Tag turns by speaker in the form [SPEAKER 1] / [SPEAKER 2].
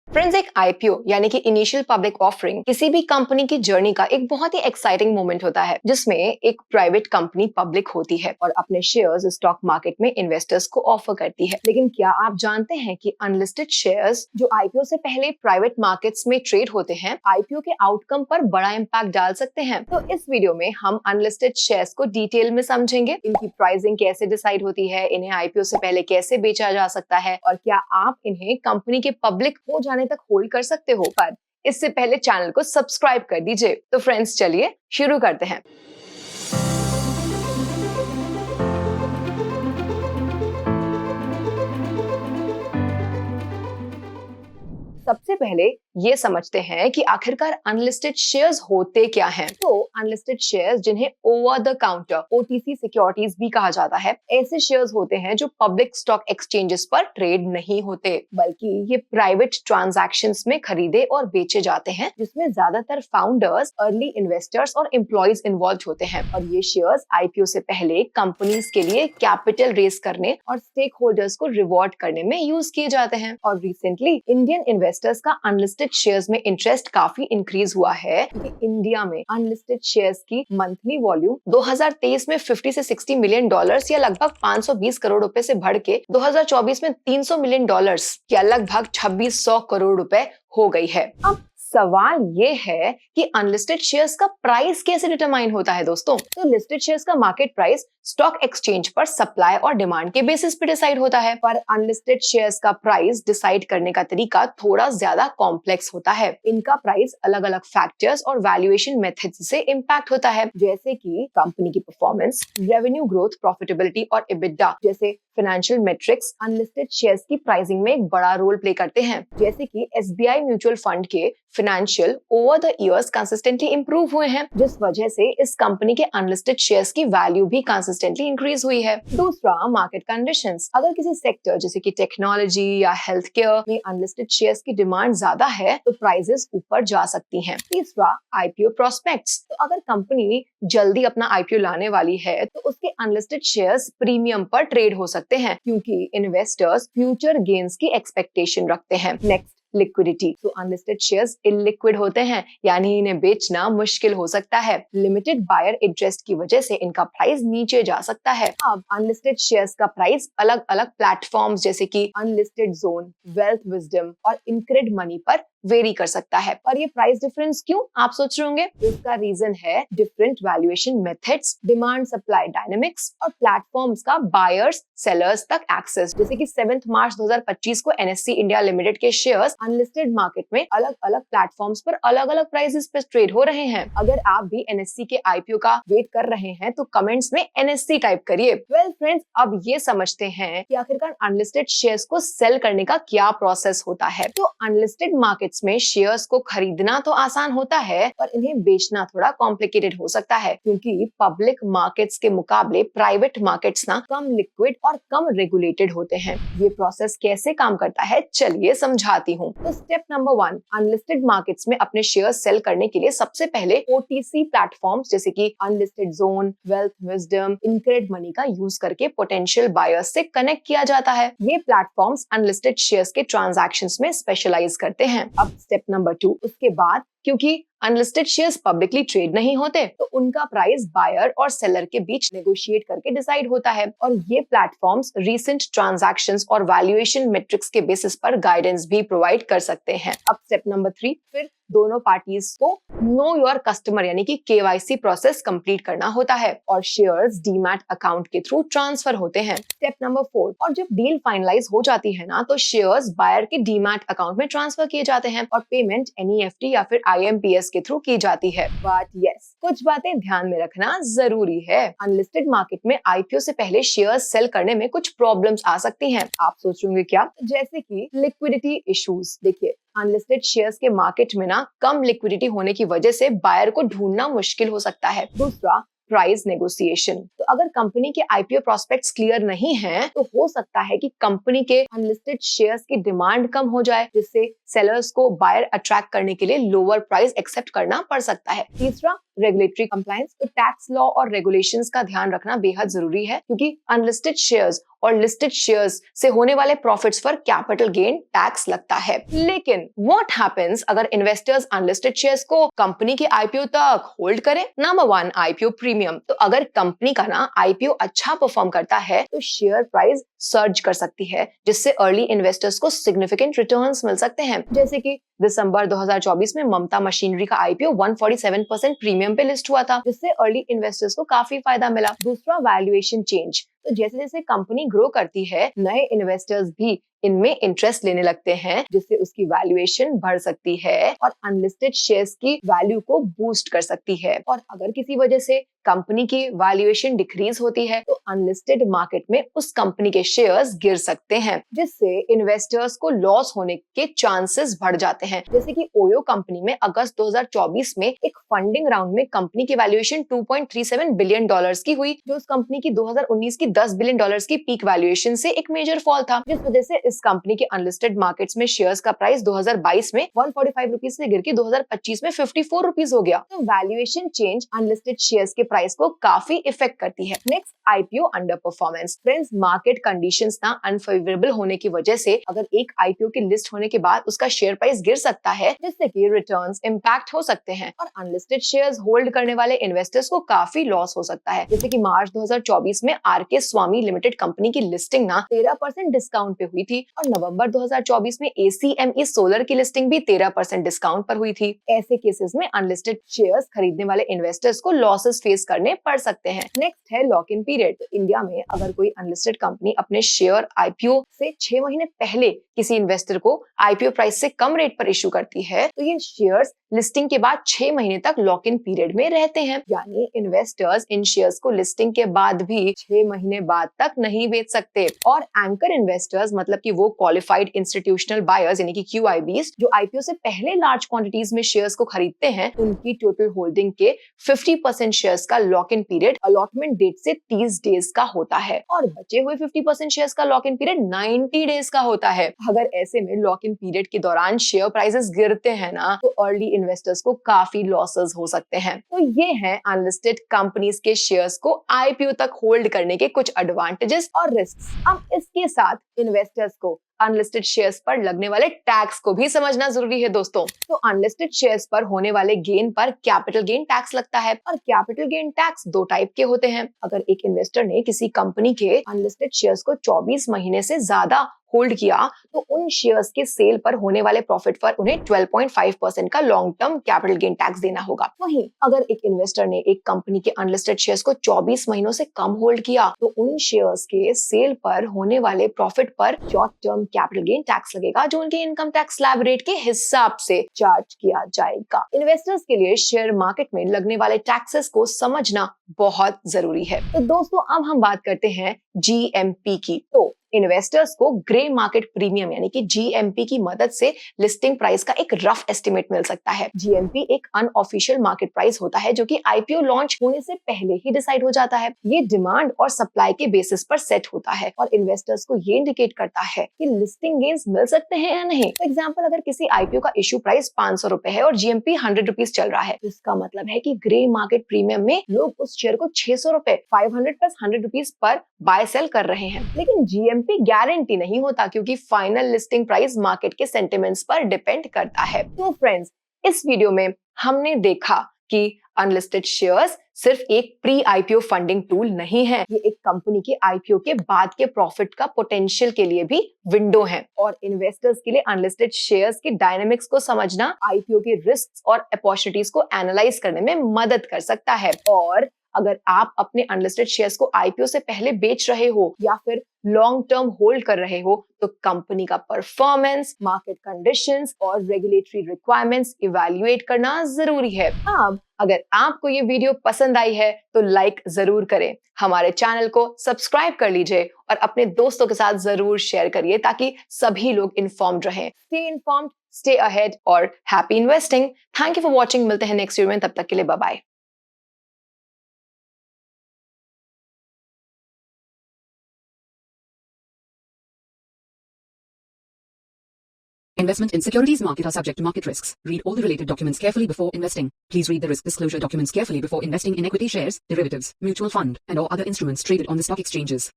[SPEAKER 1] Friends, एक IPO यानी कि इनिशियल पब्लिक ऑफरिंग किसी भी कंपनी की जर्नी का एक बहुत ही एक्साइटिंग मोमेंट होता है, जिसमें एक प्राइवेट कंपनी पब्लिक होती है और अपने शेयर्स स्टॉक मार्केट में इन्वेस्टर्स को ऑफर करती है। लेकिन क्या आप जानते हैं कि अनलिस्टेड शेयर्स जो आईपीओ से पहले प्राइवेट मार्केट्स में ट्रेड होते हैं, आईपीओ के आउटकम पर बड़ा इम्पैक्ट डाल सकते हैं। तो इस वीडियो में हम अनलिस्टेड शेयर्स को डिटेल में समझेंगे, इनकी प्राइसिंग कैसे डिसाइड होती है, इन्हें आईपीओ से पहले कैसे बेचा जा सकता है और क्या आप इन्हें कंपनी के पब्लिक हो जाने तक होल्ड कर सकते हो। पर इससे पहले चैनल को सब्सक्राइब कर दीजिए। तो फ्रेंड्स, चलिए शुरू करते हैं। सबसे पहले ये समझते हैं कि आखिरकार अनलिस्टेड शेयर्स होते क्या हैं। तो अनलिस्टेड शेयर्स, जिन्हें over the counter OTC securities भी कहा जाता है, ऐसे शेयर्स होते हैं जो पब्लिक स्टॉक एक्सचेंजेस पर ट्रेड नहीं होते, बल्कि ये प्राइवेट ट्रांजैक्शंस में खरीदे और बेचे जाते हैं, जिसमें ज्यादातर फाउंडर्स, अर्ली इन्वेस्टर्स और एम्प्लॉइज इन्वॉल्व होते हैं। और ये शेयर्स आईपीओ से पहले कंपनीज के लिए कैपिटल रेज करने और स्टेक होल्डर्स को रिवॉर्ड करने में यूज किए जाते हैं। और रिसेंटली इंडियन इन्वेस्टर्स का अनलिस्टेड शेयर्स में इंटरेस्ट काफी इंक्रीज हुआ है, क्योंकि इंडिया में अनलिस्टेड शेयर्स की मंथली वॉल्यूम 2023 में 50 से 60 मिलियन डॉलर्स या लगभग 520 करोड़ रुपए से बढ़ के 2024 में 300 मिलियन डॉलर्स या लगभग 2600 करोड़ रुपए हो गई है। अब सवाल ये है कि अनलिस्टेड शेयर्स का प्राइस कैसे डिटरमाइन होता है दोस्तों। तो लिस्टेड शेयर्स का मार्केट प्राइस स्टॉक एक्सचेंज पर सप्लाई और डिमांड के बेसिस पे डिसाइड होता है, पर अनलिस्टेड शेयर्स का प्राइस डिसाइड करने का तरीका थोड़ा ज्यादा कॉम्प्लेक्स होता है। इनका प्राइस अलग अलग फैक्टर्स और वैल्यूएशन मेथड्स से इम्पैक्ट होता है, जैसे कि कंपनी की परफॉर्मेंस, रेवेन्यू ग्रोथ, प्रॉफिटेबिलिटी और EBITDA जैसे फाइनेंशियल मेट्रिक्स अनलिस्टेड शेयर्स की प्राइसिंग में एक बड़ा रोल प्ले करते हैं। जैसे कि एसबीआई म्यूचुअल फंड के financial over the years consistently improve हुए हैं, जिस वजह से इस कंपनी के अनलिस्टेड शेयर्स की वैल्यू भी कंसिस्टेंटली इंक्रीज हुई है। दूसरा, मार्केट कंडीशंस। अगर किसी सेक्टर जैसे कि टेक्नोलॉजी या हेल्थ केयर में अनलिस्टेड शेयर्स की डिमांड ज्यादा है, तो प्राइसेस ऊपर जा सकती हैं। तीसरा, आईपीओ प्रोस्पेक्ट्स। तो अगर कंपनी जल्दी अपना आईपीओ लाने वाली है, तो उसके अनलिस्टेड शेयर्स प्रीमियम पर ट्रेड हो सकते हैं, क्योंकि इन्वेस्टर्स फ्यूचर गेन्स की एक्सपेक्टेशन रखते हैं। Next, liquidity. तो अनलिस्टेड शेयर्स इलिक्विड होते हैं, यानी इन्हें बेचना मुश्किल हो सकता है। लिमिटेड बायर इंटरेस्ट की वजह से इनका प्राइस नीचे जा सकता है। अब अनलिस्टेड शेयर्स का प्राइस अलग अलग प्लेटफॉर्म्स जैसे कि अनलिस्टेड जोन, वेल्थ विजडम और इनक्रेड मनी पर वेरी कर सकता है। और ये प्राइस डिफरेंस क्यों, आप सोच रहे होंगे। इसका रीजन है different valuation methods, demand supply dynamics और प्लेटफॉर्म्स का बायर्स सेलर्स तक एक्सेस। जैसे कि 7 मार्च 2025 को एनएससी इंडिया लिमिटेड के शेयर्स अनलिस्टेड मार्केट में अलग अलग प्लेटफॉर्म्स पर अलग अलग प्राइसेस पे ट्रेड हो रहे हैं। अगर आप भी एनएससी के आईपीओ का वेट कर रहे हैं, तो कमेंट्स में एनएससी टाइप करिए। वेल फ्रेंड्स, अब ये समझते हैं कि आखिरकार अनलिस्टेड शेयर्स को सेल करने का क्या प्रोसेस होता है। तो अनलिस्टेड मार्केट्स में शेयर्स को खरीदना तो आसान होता है, पर इन्हें बेचना थोड़ा कॉम्प्लिकेटेड हो सकता है, क्योंकि पब्लिक मार्केट्स के मुकाबले प्राइवेट मार्केट्स ना कम लिक्विड और कम रेगुलेटेड होते हैं। ये प्रोसेस कैसे काम करता है, चलिए समझाती हूँ। तो स्टेप नंबर 1, अनलिस्टेड मार्केट्स में अपने शेयर्स सेल करने के लिए सबसे पहले ओटीसी प्लेटफॉर्म्स जैसे कि unlisted zone, wealth wisdom, InCred money का यूज करके पोटेंशियल बायर्स से कनेक्ट किया जाता है। ये प्लेटफॉर्म्स अनलिस्टेड शेयर्स के ट्रांजैक्शंस में स्पेशलाइज करते हैं। अब स्टेप नंबर 2, उसके बाद क्योंकि अनलिस्टेड शेयर्स पब्लिकली ट्रेड नहीं होते, तो उनका प्राइस बायर और सेलर के बीच नेगोशिएट करके डिसाइड होता है। और ये प्लेटफॉर्म्स रीसेंट ट्रांजैक्शंस और वैल्यूएशन मेट्रिक्स के बेसिस पर गाइडेंस भी प्रोवाइड कर सकते हैं। अब स्टेप नंबर 3, फिर दोनों पार्टीज को नो योर कस्टमर यानी कि केवाईसी प्रोसेस कंप्लीट करना होता है और शेयर्स डीमैट अकाउंट के थ्रू ट्रांसफर होते हैं। स्टेप नंबर 4, और जब डील फाइनलाइज हो जाती है ना, तो शेयर्स बायर के डीमैट अकाउंट में ट्रांसफर किए जाते हैं और पेमेंट एनईएफटी या फिर आईएमपीएस के थ्रू की जाती है। बट यस, कुछ बातें ध्यान में रखना जरूरी है। अनलिस्टेड मार्केट में आईपीओ से पहले शेयर्स सेल करने में कुछ प्रॉब्लम्स आ सकती हैं। आप सोच रहे होंगे क्या, जैसे कि लिक्विडिटी इश्यूज। देखिए, अनलिस्टेड शेयर्स के मार्केट में ना कम लिक्विडिटी होने की वजह से बायर को ढूंढना मुश्किल हो सकता है। दूसरा, प्राइस नेगोशिएशन। तो अगर कंपनी के आईपीओ प्रोस्पेक्ट्स क्लियर नहीं हैं, तो हो सकता है कि कंपनी के अनलिस्टेड शेयर्स की डिमांड कम हो जाए, जिससे सेलर्स को बायर अट्रैक्ट करने के लिए लोअर प्राइस एक्सेप्ट करना पड़ सकता है। तीसरा, रेगुलेटरी कंप्लायंस, तो टैक्स लॉ और रेगुलेशंस का ध्यान रखना बेहद जरूरी है, क्योंकि अनलिस्टेड शेयर्स और लिस्टेड शेयर्स से होने वाले प्रॉफिट्स पर कैपिटल गेन टैक्स लगता है। लेकिन व्हाट हैपेंस अगर इन्वेस्टर्स अनलिस्टेड शेयर्स को कंपनी के आईपीओ तक होल्ड करें? Number 1, IPO premium. तो अगर कंपनी का ना आईपीओ अच्छा परफॉर्म करता है तो शेयर प्राइस सर्ज कर सकती है, जिससे अर्ली इन्वेस्टर्स को सिग्निफिकेंट रिटर्न्स मिल सकते हैं। जैसे कि दिसंबर 2024 में ममता मशीनरी का आईपीओ 147% प्रीमियम पे लिस्ट हुआ था, जिससे अर्ली इन्वेस्टर्स को काफी फायदा मिला। दूसरा, वैल्यूएशन चेंज। तो जैसे जैसे कंपनी ग्रो करती है, नए इन्वेस्टर्स भी इनमें इंटरेस्ट लेने लगते हैं, जिससे उसकी वैल्यूएशन बढ़ सकती है और अनलिस्टेड शेयर्स की वैल्यू को बूस्ट कर सकती है। और अगर किसी वजह से कंपनी की वैल्यूएशन डिक्रीज होती है तो अनलिस्टेड मार्केट में उस कंपनी के शेयर्स गिर सकते हैं, जिससे इन्वेस्टर्स को लॉस होने के चांसेस बढ़ जाते हैं। जैसे कि ओयो कंपनी में अगस्त 2024 में एक फंडिंग राउंड में कंपनी की वैल्यूएशन $2.37 बिलियन की हुई, जो उस कंपनी की 2019 की $10 बिलियन की पीक वैल्यूएशन से एक मेजर फॉल था, जिस वजह से इस कंपनी के अनलिस्टेड मार्केट्स में शेयर्स का प्राइस 2022 में 145 रुपीज से गिर के 2025 में 54 रुपीज हो गया। तो वैल्यूएशन चेंज अनलिस्टेड शेयर्स के प्राइस को काफी इफेक्ट करती है। Next, IPO under performance. Friends, market conditions ना अनफेवरेबल होने की वजह से अगर एक आईपीओ की लिस्ट होने के बाद उसका शेयर प्राइस गिर सकता है, जिससे कि रिटर्न्स इंपैक्ट हो सकते हैं और अनलिस्टेड शेयर्स होल्ड करने वाले इन्वेस्टर्स को काफी लॉस हो सकता है। जैसे कि मार्च 2024 में आरके स्वामी लिमिटेड कंपनी की लिस्टिंग ना 13% डिस्काउंट पे हुई थी और नवंबर 2024 में एसीएमई सोलर की लिस्टिंग भी 13% डिस्काउंट पर हुई थी। ऐसे केसेस में अनलिस्टेड शेयर्स खरीदने वाले इन्वेस्टर्स को लॉसेस फेस करने पड़ सकते हैं। नेक्स्ट है लॉक इन पीरियड। तो इंडिया में अगर कोई अनलिस्टेड कंपनी अपने शेयर आईपीओ से 6 महीने पहले किसी इन्वेस्टर को आईपीओ प्राइस से कम रेट पर इश्यू करती है, तो ये शेयर्स लिस्टिंग के बाद 6 महीने तक लॉक इन पीरियड में रहते हैं। यानी इन्वेस्टर्स इन शेयर्स को लिस्टिंग के बाद भी 6 महीने बाद तक नहीं बेच सकते। और एंकर इन्वेस्टर्स मतलब कि वो क्वालिफाइड इंस्टीट्यूशनल बायर्स यानी कि क्यूआईबीज जो आईपीओ से पहले लार्ज क्वांटिटीज में शेयर्स को खरीदते हैं, उनकी टोटल होल्डिंग के 50% शेयर्स का lock in period allotment date से 30 डेज का होता है और बचे हुए 50% शेयर्स का लॉक इन पीरियड 90 डेज का होता है। अगर ऐसे में लॉक इन पीरियड के दौरान शेयर प्राइसेस गिरते हैं ना, तो अर्ली इन्वेस्टर्स को काफी लॉसेस हो सकते हैं। तो ये हैं अनलिस्टेड कंपनीज के शेयर्स को आईपीओ तक होल्ड करने के कुछ एडवांटेजेस और रिस्क्स। अब इसके साथ इन्वेस्टर्स को अनलिस्टेड शेयर्स पर लगने वाले टैक्स को भी समझना जरूरी है दोस्तों। तो अनलिस्टेड शेयर्स पर होने वाले गेन पर कैपिटल गेन टैक्स लगता है और कैपिटल गेन टैक्स दो टाइप के होते हैं। अगर एक इन्वेस्टर ने किसी कंपनी के अनलिस्टेड शेयर्स को 24 महीने से ज्यादा होल्ड किया, तो उन शेयर्स के सेल पर होने वाले प्रॉफिट पर उन्हें 12.5% का long term capital gain tax देना होगा। वहीं अगर एक इन्वेस्टर ने एक कंपनी के अनलिस्टेड शेयर्स को 24 महीनों से कम होल्ड किया, तो उन शेयर्स के सेल पर होने वाले प्रॉफिट पर short term capital gain tax लगेगा, जो उनके इनकम टैक्स स्लैब रेट के हिसाब से चार्ज किया जाएगा। इन्वेस्टर्स के लिए शेयर मार्केट में लगने वाले टैक्सेस को समझना बहुत जरूरी है। तो दोस्तों, अब हम बात करते हैं जीएमपी की। तो इन्वेस्टर्स को ग्रे मार्केट प्रीमियम यानी कि जीएमपी की मदद से लिस्टिंग प्राइस का एक रफ एस्टिमेट मिल सकता है। जीएमपी एक अनऑफिशियल मार्केट प्राइस होता है, जो कि आईपीओ लॉन्च होने से पहले ही डिसाइड हो जाता है। ये डिमांड और सप्लाई के बेसिस पर सेट होता है और इन्वेस्टर्स को ये इंडिकेट करता है कि लिस्टिंग गेन्स मिल सकते हैं या नहीं। फॉर एग्जाम्पल, अगर किसी आईपीओ का इश्यू प्राइस 500 रुपए है और जीएमपी 100 रुपीज चल रहा है, तो इसका मतलब है कि ग्रे मार्केट प्रीमियम में लोग उस शेयर को 600 रुपए 500 प्लस 100 रुपीज पर बाय सेल कर रहे हैं। लेकिन जीएमपी गारंटी नहीं होता, क्योंकि फाइनल लिस्टिंग प्राइस मार्केट के सेंटिमेंट्स पर डिपेंड करता है। तो फ्रेंड्स, इस वीडियो में हमने देखा कि अनलिस्टेड शेयर्स सिर्फ एक प्री आईपीओ फंडिंग टूल नहीं है, ये एक कंपनी के आईपीओ के बाद के प्रॉफिट का पोटेंशियल के लिए भी विंडो है। और इन्वेस्टर्स के लिए अनलिस्टेड शेयर्स की डायनामिक्स को समझना आईपीओ के रिस्क्स और अपॉर्चुनिटीज को एनालाइज करने में मदद कर सकता है। और अगर आप अपने अनलिस्टेड शेयर्स को आईपीओ से पहले बेच रहे हो या फिर लॉन्ग टर्म होल्ड कर रहे हो, तो कंपनी का परफॉर्मेंस, मार्केट कंडीशंस और रेगुलेटरी रिक्वायरमेंट्स इवैल्यूएट करना जरूरी है। अब अगर आपको ये वीडियो पसंद आई है तो लाइक जरूर करें, हमारे चैनल को सब्सक्राइब कर लीजिए और अपने दोस्तों के साथ जरूर शेयर करिए, ताकि सभी लोग इन्फॉर्म्ड रहें। स्टे इन्फॉर्म्ड, स्टे अहेड और happy investing. Thank you for watching. मिलते हैं नेक्स्ट वीडियो में, तब तक के लिए bye bye.
[SPEAKER 2] Investment in securities market are subject to market risks. Read all the related documents carefully before investing. Please read the risk disclosure documents carefully before investing in equity shares, derivatives, mutual fund, and or other instruments traded on the stock exchanges.